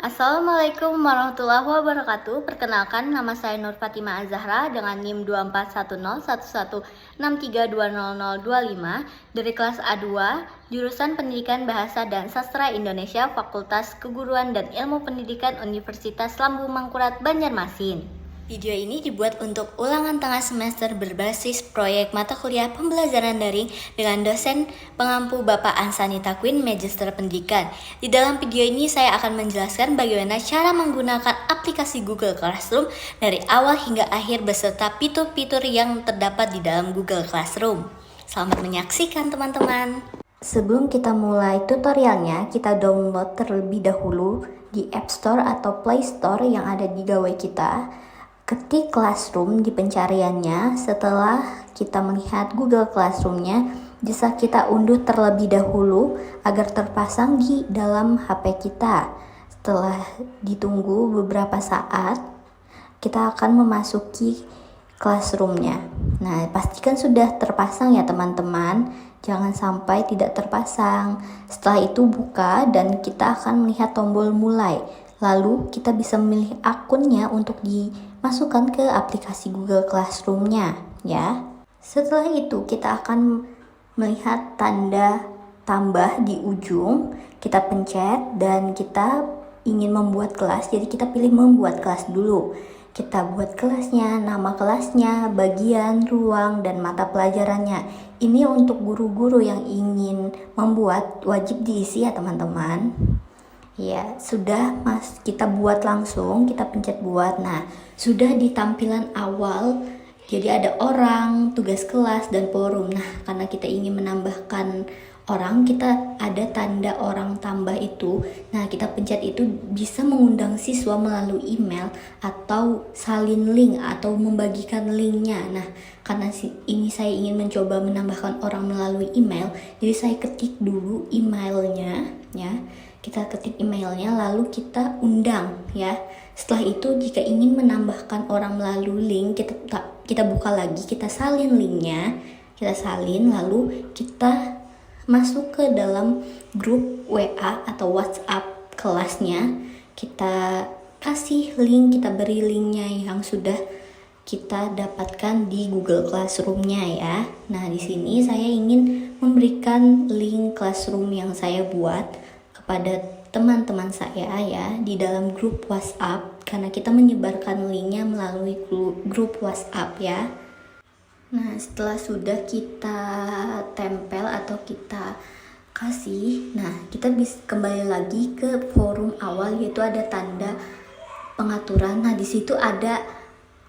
Assalamualaikum warahmatullahi wabarakatuh. Perkenalkan, nama saya Nur Fatima Azahra dengan NIM 24101163200025 dari kelas A2, jurusan Pendidikan Bahasa dan Sastra Indonesia, Fakultas Keguruan dan Ilmu Pendidikan Universitas Lambung Mangkurat, Banjarmasin. Video ini dibuat untuk ulangan tengah semester berbasis proyek mata kuliah pembelajaran daring dengan dosen pengampu Bapak Ansani Takwin, Magister Pendidikan. Di dalam video ini saya akan menjelaskan bagaimana cara menggunakan aplikasi Google Classroom dari awal hingga akhir beserta fitur-fitur yang terdapat di dalam Google Classroom. Selamat menyaksikan teman-teman. Sebelum kita mulai tutorialnya, kita download terlebih dahulu di App Store atau Play Store yang ada di gawai kita. Ketik Classroom di pencariannya. Setelah kita melihat Google Classroom-nya, bisa kita unduh terlebih dahulu agar terpasang di dalam HP kita. Setelah ditunggu beberapa saat, kita akan memasuki Classroom-nya. Nah, pastikan sudah terpasang ya teman-teman. Jangan sampai tidak terpasang. Setelah itu buka dan kita akan melihat tombol mulai. Lalu kita bisa memilih akunnya untuk dimasukkan ke aplikasi Google Classroom-nya ya. Setelah itu kita akan melihat tanda tambah di ujung. Kita pencet dan kita ingin membuat kelas. Jadi kita pilih membuat kelas dulu. Kita buat kelasnya, nama kelasnya, bagian, ruang, dan mata pelajarannya. Ini untuk guru-guru yang ingin membuat, wajib diisi ya teman-teman. Ya, sudah kita buat langsung, kita pencet buat. Nah, sudah di tampilan awal, jadi ada orang, tugas kelas, dan forum. Nah, karena kita ingin menambahkan orang, kita ada tanda orang tambah itu. Nah, kita pencet itu bisa mengundang siswa melalui email atau salin link atau membagikan linknya. Nah, karena ini saya ingin mencoba menambahkan orang melalui email, jadi saya ketik dulu emailnya ya. Kita ketik emailnya lalu kita undang ya. Setelah itu jika ingin menambahkan orang melalui link, kita buka lagi, kita salin linknya, kita salin lalu kita masuk ke dalam grup WA atau WhatsApp kelasnya. Kita kasih link, kita beri linknya yang sudah kita dapatkan di Google Classroom-nya ya. Nah, di sini saya ingin memberikan link Classroom yang saya buat kepada teman-teman saya ya di dalam grup WhatsApp, karena kita menyebarkan linknya melalui grup WhatsApp ya. Nah, setelah sudah kita tempel atau kita kasih, nah kita bisa kembali lagi ke forum awal, yaitu ada tanda pengaturan. Nah, di situ ada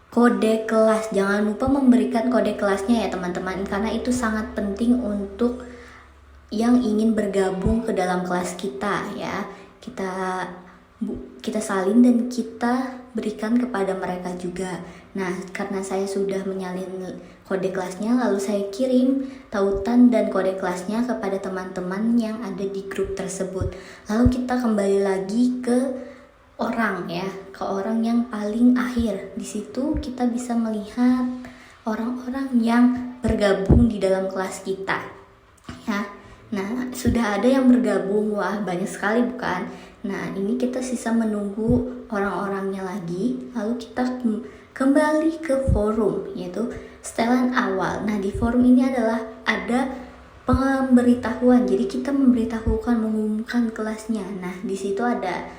kode kelas. Jangan lupa memberikan kode kelasnya ya teman-teman, karena itu sangat penting untuk yang ingin bergabung ke dalam kelas kita ya. Kita salin dan kita berikan kepada mereka juga. Nah, karena saya sudah menyalin kode kelasnya, lalu saya kirim tautan dan kode kelasnya kepada teman-teman yang ada di grup tersebut. Lalu kita kembali lagi ke orang ya, ke orang yang paling akhir. Di situ kita bisa melihat orang-orang yang bergabung di dalam kelas kita ya. Nah, sudah ada yang bergabung, wah banyak sekali bukan? Nah, ini kita sisa menunggu orang-orangnya lagi, lalu kita kembali ke forum, yaitu setelan awal. Nah, di forum ini adalah ada pemberitahuan, jadi kita mengumumkan kelasnya. Nah, di situ ada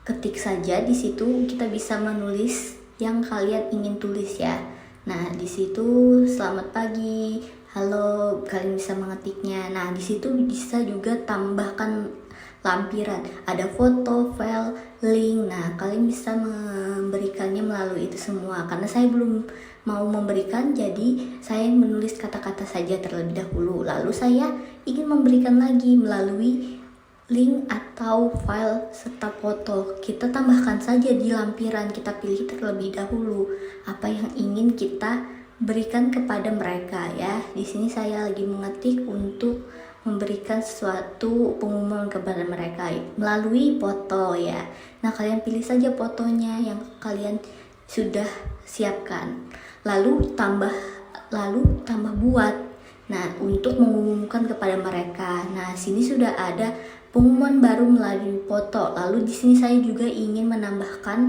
ketik saja, di situ kita bisa menulis yang kalian ingin tulis ya. Nah, di situ selamat pagi, halo, kalian bisa mengetiknya. Nah, di situ bisa juga tambahkan lampiran, ada foto, file, link. Nah, kalian bisa memberikannya melalui itu semua. Karena saya belum mau memberikan, jadi saya menulis kata-kata saja terlebih dahulu. Lalu saya ingin memberikan lagi melalui link atau file serta foto. Kita tambahkan saja di lampiran, kita pilih terlebih dahulu apa yang ingin kita berikan kepada mereka ya. Di sini saya lagi mengetik untuk memberikan suatu pengumuman kepada mereka melalui foto ya. Nah, kalian pilih saja fotonya yang kalian sudah siapkan. Lalu tambah buat. Nah, untuk mengumumkan kepada mereka. Nah, sini sudah ada pengumuman baru melalui foto. Lalu di sini saya juga ingin menambahkan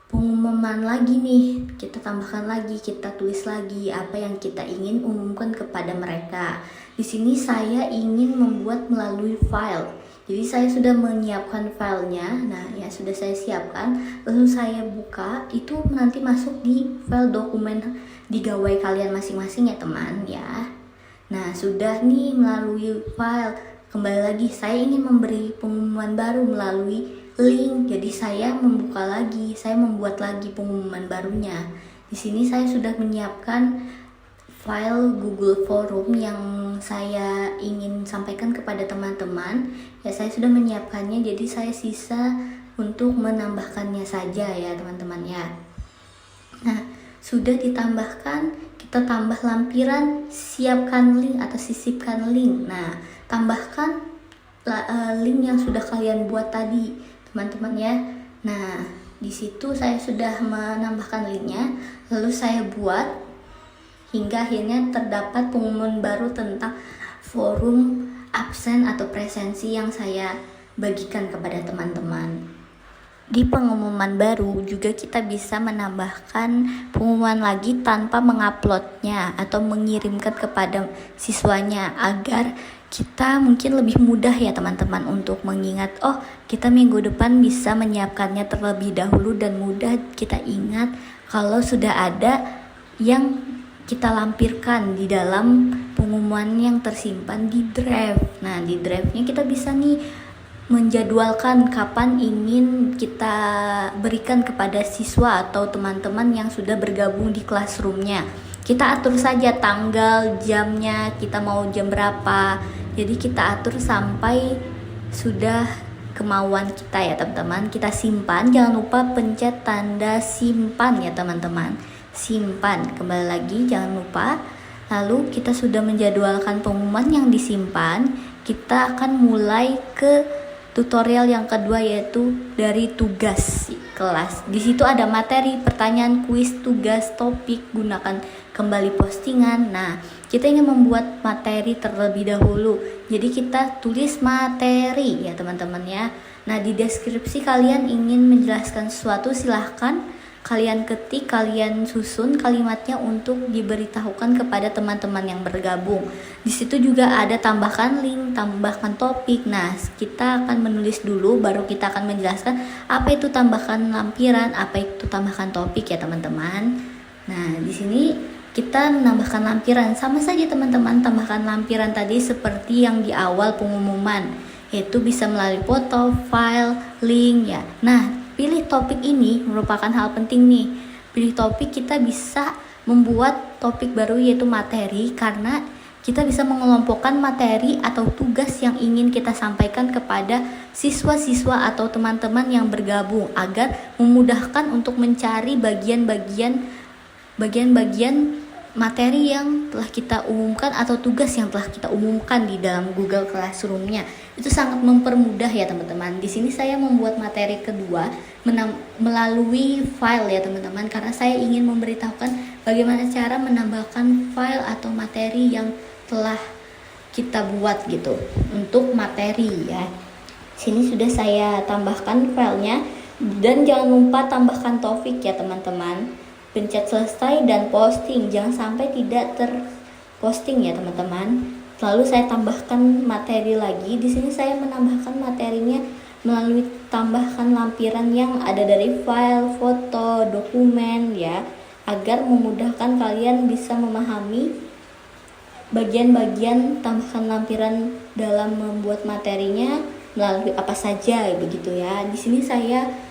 pengumuman lagi nih. Kita tambahkan lagi, kita tulis lagi apa yang kita ingin umumkan kepada mereka. Di sini saya ingin membuat melalui file. Jadi saya sudah menyiapkan filenya. Nah, ya sudah saya siapkan. Lalu saya buka, itu nanti masuk di file dokumen di gawai kalian masing-masing ya teman ya. Nah, sudah nih melalui file. Kembali lagi, saya ingin memberi pengumuman baru melalui link. Jadi saya membuka lagi, saya membuat lagi pengumuman barunya. Di sini saya sudah menyiapkan file Google Forum yang saya ingin sampaikan kepada teman-teman. Ya, saya sudah menyiapkannya, jadi saya sisa untuk menambahkannya saja ya teman-teman ya. Nah, sudah ditambahkan, kita tambah lampiran siapkan link atau sisipkan link. Nah, tambahkan link yang sudah kalian buat tadi teman-teman ya. Nah, di situ saya sudah menambahkan linknya, lalu saya buat hingga akhirnya terdapat pengumuman baru tentang forum absen atau presensi yang saya bagikan kepada teman-teman. Di pengumuman baru juga kita bisa menambahkan pengumuman lagi tanpa menguploadnya atau mengirimkan kepada siswanya, agar kita mungkin lebih mudah ya teman-teman untuk mengingat, oh kita minggu depan bisa menyiapkannya terlebih dahulu, dan mudah kita ingat kalau sudah ada yang kita lampirkan di dalam pengumuman yang tersimpan di drive. Nah, di drive-nya kita bisa nih menjadwalkan kapan ingin kita berikan kepada siswa atau teman-teman yang sudah bergabung di classroom-nya. Kita atur saja tanggal, jamnya, kita mau jam berapa. Jadi kita atur sampai sudah kemauan kita ya teman-teman. Kita simpan, jangan lupa pencet tanda simpan ya teman-teman. Simpan, kembali lagi jangan lupa. Lalu kita sudah menjadwalkan pengumuman yang disimpan, kita akan mulai ke tutorial yang kedua, yaitu dari tugas kelas. Di situ ada materi, pertanyaan, kuis, tugas, topik, gunakan kembali postingan. Nah, kita ingin membuat materi terlebih dahulu. Jadi kita tulis materi ya teman-teman ya. Nah, di deskripsi kalian ingin menjelaskan sesuatu, silahkan kalian ketik, kalian susun kalimatnya untuk diberitahukan kepada teman-teman yang bergabung. Di situ juga ada tambahkan link, tambahkan topik. Nah, kita akan menulis dulu, baru kita akan menjelaskan apa itu tambahkan lampiran, apa itu tambahkan topik ya teman-teman. Nah, di sini kita menambahkan lampiran, sama saja teman-teman, tambahkan lampiran tadi seperti yang di awal pengumuman, yaitu bisa melalui foto, file, link ya. Nah, pilih topik ini merupakan hal penting nih. Pilih topik, kita bisa membuat topik baru yaitu materi, karena kita bisa mengelompokkan materi atau tugas yang ingin kita sampaikan kepada siswa-siswa atau teman-teman yang bergabung, agar memudahkan untuk mencari bagian-bagian materi yang telah kita umumkan atau tugas yang telah kita umumkan di dalam Google Classroom-nya. Itu sangat mempermudah ya teman-teman. Di sini saya membuat materi kedua melalui file ya teman-teman, karena saya ingin memberitahukan bagaimana cara menambahkan file atau materi yang telah kita buat gitu untuk materi ya. Sini sudah saya tambahkan filenya, dan jangan lupa tambahkan topik ya teman-teman. Pencet selesai dan posting, jangan sampai tidak terposting ya teman-teman. Lalu saya tambahkan materi lagi. Di sini saya menambahkan materinya melalui tambahkan lampiran yang ada dari file, foto, dokumen ya, agar memudahkan kalian bisa memahami bagian-bagian tambahkan lampiran dalam membuat materinya melalui apa saja begitu ya. Di sini saya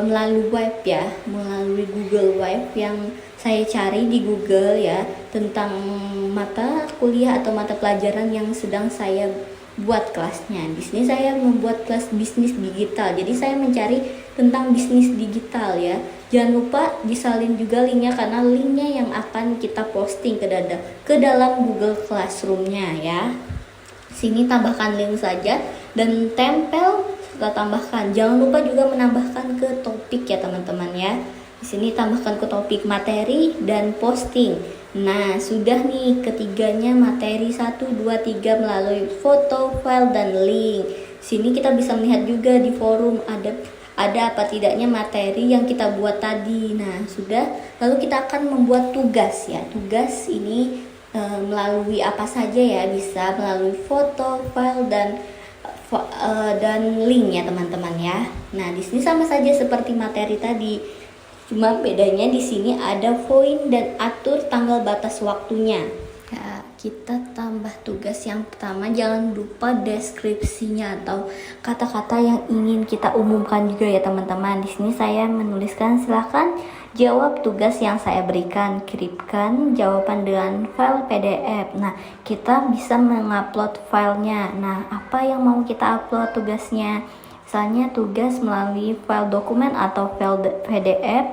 melalui web ya, melalui Google Web yang saya cari di Google ya, tentang mata kuliah atau mata pelajaran yang sedang saya buat kelasnya. Di sini saya membuat kelas bisnis digital. Jadi saya mencari tentang bisnis digital ya. Jangan lupa disalin juga linknya, karena linknya yang akan kita posting ke dalam Google Classroom-nya ya. Sini tambahkan link saja dan tempel. Kita tambahkan, jangan lupa juga menambahkan ke topik ya teman-teman ya. Di sini tambahkan ke topik materi dan posting. Nah, sudah nih ketiganya, materi 1, 2, 3 melalui foto, file, dan link. sini kita bisa melihat juga di forum ada apa tidaknya materi yang kita buat tadi. Nah, sudah, lalu kita akan membuat tugas ya. Tugas ini melalui apa saja ya, bisa melalui foto, file dan link ya teman-teman ya. Nah, di sini sama saja seperti materi tadi. Cuma bedanya di sini ada poin dan atur tanggal batas waktunya. Ya, kita tambah tugas yang pertama, jangan lupa deskripsinya atau kata-kata yang ingin kita umumkan juga ya teman-teman. Di sini saya menuliskan silakan jawab tugas yang saya berikan, kirimkan jawaban dengan file PDF. Nah, kita bisa mengupload filenya. Nah, apa yang mau kita upload tugasnya? Misalnya tugas melalui file dokumen atau file PDF.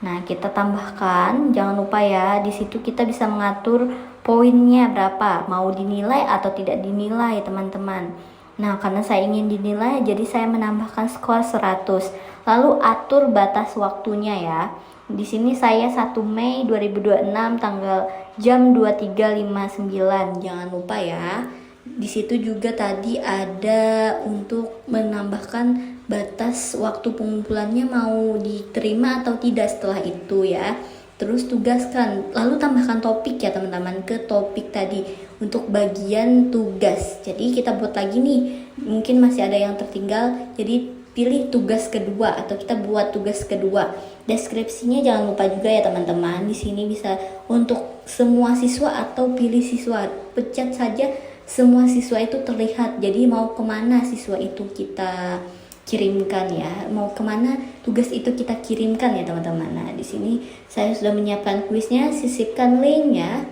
Nah, kita tambahkan, jangan lupa ya, di situ kita bisa mengatur poinnya berapa, mau dinilai atau tidak dinilai teman-teman. Nah, karena saya ingin dinilai, jadi saya menambahkan skor 100. Lalu atur batas waktunya ya. Di sini saya 1 Mei 2026 tanggal jam 23.59. Jangan lupa ya. Di situ juga tadi ada untuk menambahkan batas waktu pengumpulannya mau diterima atau tidak setelah itu ya. Terus tugaskan, lalu tambahkan topik ya teman-teman ke topik tadi untuk bagian tugas. Jadi kita buat lagi nih, mungkin masih ada yang tertinggal, jadi pilih tugas kedua atau kita buat tugas kedua. Deskripsinya jangan lupa juga ya teman-teman. Di sini bisa untuk semua siswa atau pilih siswa. Pencet saja semua siswa itu terlihat. Jadi mau kemana siswa itu kita kirimkan ya, mau kemana tugas itu kita kirimkan ya teman-teman. Nah, di sini saya sudah menyiapkan kuisnya, sisipkan linknya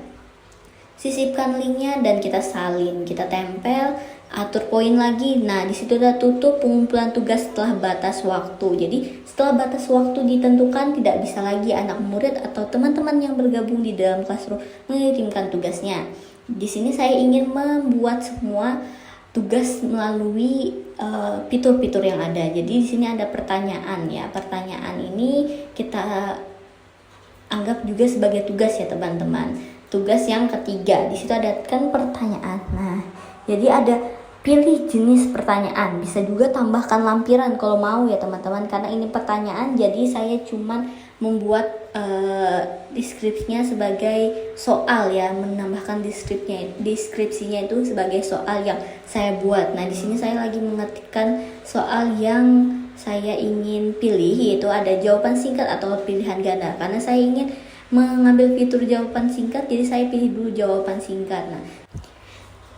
dan kita salin, kita tempel, atur poin lagi. Nah, di situ udah tutup pengumpulan tugas setelah batas waktu. Jadi setelah batas waktu ditentukan, tidak bisa lagi anak murid atau teman-teman yang bergabung di dalam classroom mengirimkan tugasnya. Di sini saya ingin membuat semua tugas melalui fitur-fitur yang ada. Jadi di sini ada pertanyaan ya. Pertanyaan ini kita anggap juga sebagai tugas ya teman-teman. Tugas yang ketiga, di situ ada kan pertanyaan. Nah, jadi ada pilih jenis pertanyaan. Bisa juga tambahkan lampiran kalau mau ya teman-teman. Karena ini pertanyaan, jadi saya cuman membuat deskripsinya sebagai soal ya, menambahkan deskripsinya itu sebagai soal yang saya buat. Nah, di sini saya lagi mengetikkan soal yang saya ingin pilih, yaitu ada jawaban singkat atau pilihan ganda. Karena saya ingin mengambil fitur jawaban singkat, jadi saya pilih dulu jawaban singkat.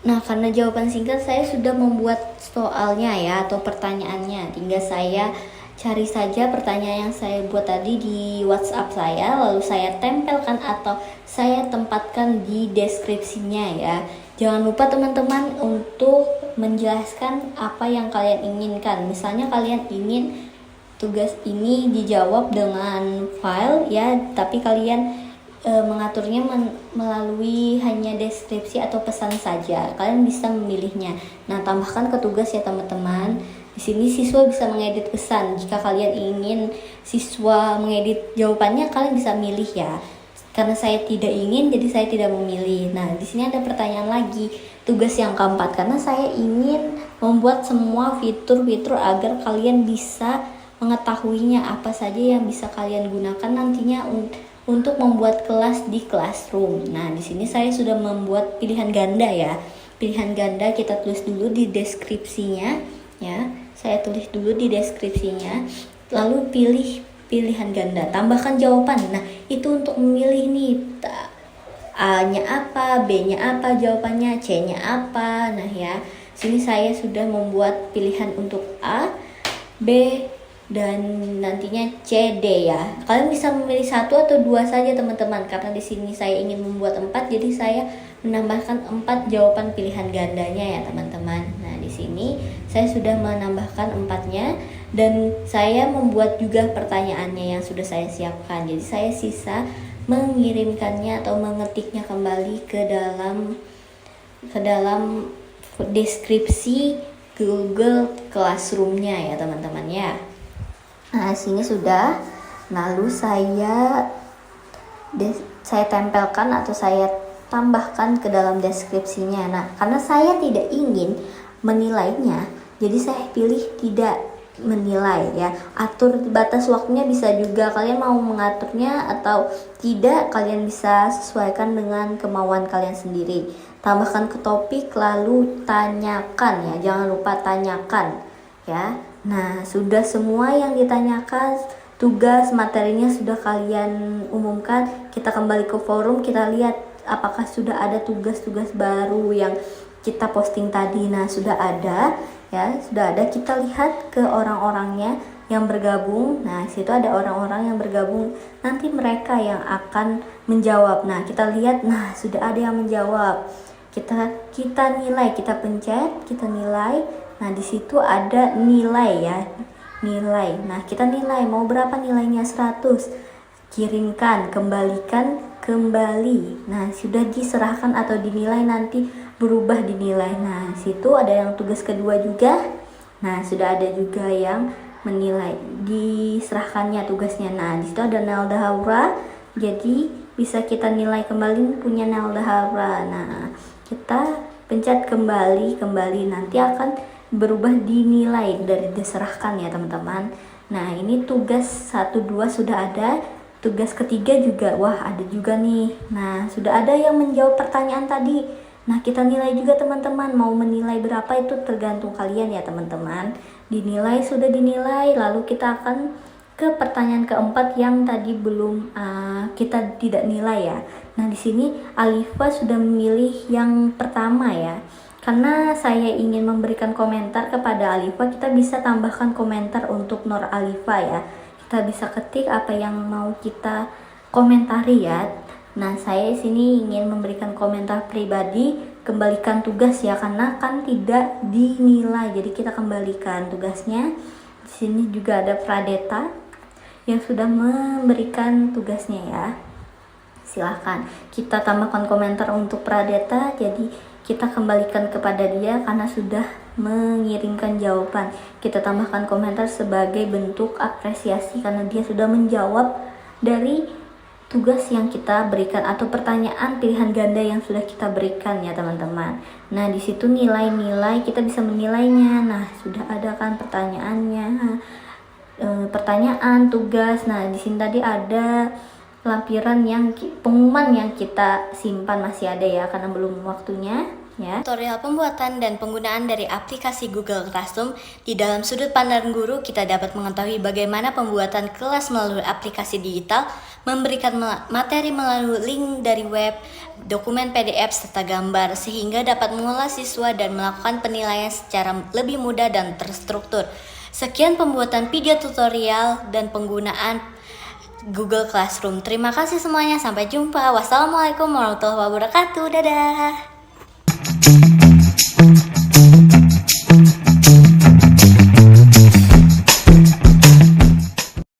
Nah, karena jawaban singkat saya sudah membuat soalnya ya atau pertanyaannya. Tinggal saya cari saja pertanyaan yang saya buat tadi di WhatsApp saya, lalu saya tempelkan atau saya tempatkan di deskripsinya ya. Jangan lupa teman-teman untuk menjelaskan apa yang kalian inginkan. Misalnya kalian ingin tugas ini dijawab dengan file ya, tapi kalian mengaturnya melalui hanya deskripsi atau pesan saja. Kalian bisa memilihnya. Nah, tambahkan ke tugas ya teman-teman. Di sini siswa bisa mengedit pesan. Jika kalian ingin siswa mengedit jawabannya, kalian bisa milih ya. Karena saya tidak ingin, jadi saya tidak memilih. Nah, di sini ada pertanyaan lagi, tugas yang keempat. Karena saya ingin membuat semua fitur-fitur agar kalian bisa mengetahuinya apa saja yang bisa kalian gunakan nantinya untuk membuat kelas di classroom. Nah, di sini saya sudah membuat pilihan ganda ya. Pilihan ganda kita tulis dulu di deskripsinya ya. Saya tulis dulu di deskripsinya, lalu pilih pilihan ganda, tambahkan jawaban. Nah, itu untuk memilih nih A-nya apa, B-nya apa jawabannya, C-nya apa. Nah ya, sini saya sudah membuat pilihan untuk A, B, dan nantinya C, D ya. Kalian bisa memilih satu atau dua saja teman-teman, karena di sini saya ingin membuat 4, jadi saya menambahkan 4 jawaban pilihan gandanya ya teman-teman. Nah, di sini saya sudah menambahkan 4-nya dan saya membuat juga pertanyaannya yang sudah saya siapkan. Jadi saya sisa mengirimkannya atau mengetiknya kembali ke dalam deskripsi Google Classroom-nya ya teman-teman ya. Nah, sini sudah. Lalu saya tempelkan atau saya tambahkan ke dalam deskripsinya. Nah, karena saya tidak ingin menilainya, Jadi saya pilih tidak menilai ya. Atur batas waktunya bisa juga kalian mau mengaturnya atau tidak, kalian bisa sesuaikan dengan kemauan kalian sendiri. Tambahkan ke topik lalu tanyakan ya, jangan lupa tanyakan ya. Nah, sudah semua yang ditanyakan, tugas materinya sudah kalian umumkan, kita kembali ke forum, kita lihat apakah sudah ada tugas-tugas baru yang kita posting tadi. Nah, sudah ada ya, sudah ada. Kita lihat ke orang-orangnya yang bergabung. Nah, situ ada orang-orang yang bergabung, nanti mereka yang akan menjawab. Nah, kita lihat, nah sudah ada yang menjawab. Kita nilai, kita pencet, kita nilai. Nah, di situ ada nilai ya, nilai. Nah, kita nilai mau berapa nilainya, 100. Kirimkan, kembalikan, kembali. Nah, sudah diserahkan atau dinilai, nanti berubah dinilai. Nah, situ ada yang tugas kedua juga. Nah, sudah ada juga yang menilai, diserahkannya tugasnya. Nah, di situ ada Nelda Haura. Jadi bisa kita nilai kembali punya Nelda Haura. Nah, kita pencet kembali, nanti akan berubah dinilai dari diserahkan ya teman-teman. Nah, ini tugas 1-2 sudah ada. Tugas ketiga juga, wah ada juga nih. Nah, sudah ada yang menjawab pertanyaan tadi. Nah, kita nilai juga teman-teman. Mau menilai berapa itu tergantung kalian ya teman-teman. Dinilai, sudah dinilai, lalu kita akan ke pertanyaan keempat yang tadi belum kita tidak nilai ya. Nah, di sini Alifa sudah memilih yang pertama ya. Karena saya ingin memberikan komentar kepada Alifa, kita bisa tambahkan komentar untuk Nur Alifa ya. Kita bisa ketik apa yang mau kita komentari ya. Nah, saya sini ingin memberikan komentar pribadi, kembalikan tugas ya, karena kan tidak dinilai. Jadi kita kembalikan tugasnya. Di sini juga ada Pradeta yang sudah memberikan tugasnya ya. Silahkan kita tambahkan komentar untuk Pradeta, jadi kita kembalikan kepada dia karena sudah mengirimkan jawaban. Kita tambahkan komentar sebagai bentuk apresiasi karena dia sudah menjawab dari tugas yang kita berikan atau pertanyaan pilihan ganda yang sudah kita berikan ya teman-teman. Nah, di situ nilai-nilai kita bisa menilainya. Nah, sudah ada kan pertanyaannya, pertanyaan, tugas. Nah, di sini tadi ada lampiran yang pengumuman yang kita simpan masih ada ya, karena belum waktunya ya. Tutorial pembuatan dan penggunaan dari aplikasi Google Classroom. Di dalam sudut pandang guru, kita dapat mengetahui bagaimana pembuatan kelas melalui aplikasi digital, memberikan materi melalui link dari web, dokumen PDF serta gambar, sehingga dapat mengolah siswa dan melakukan penilaian secara lebih mudah dan terstruktur. Sekian pembuatan video tutorial dan penggunaan Google Classroom. Terima kasih semuanya, sampai jumpa. Wassalamualaikum warahmatullahi wabarakatuh. Dadah.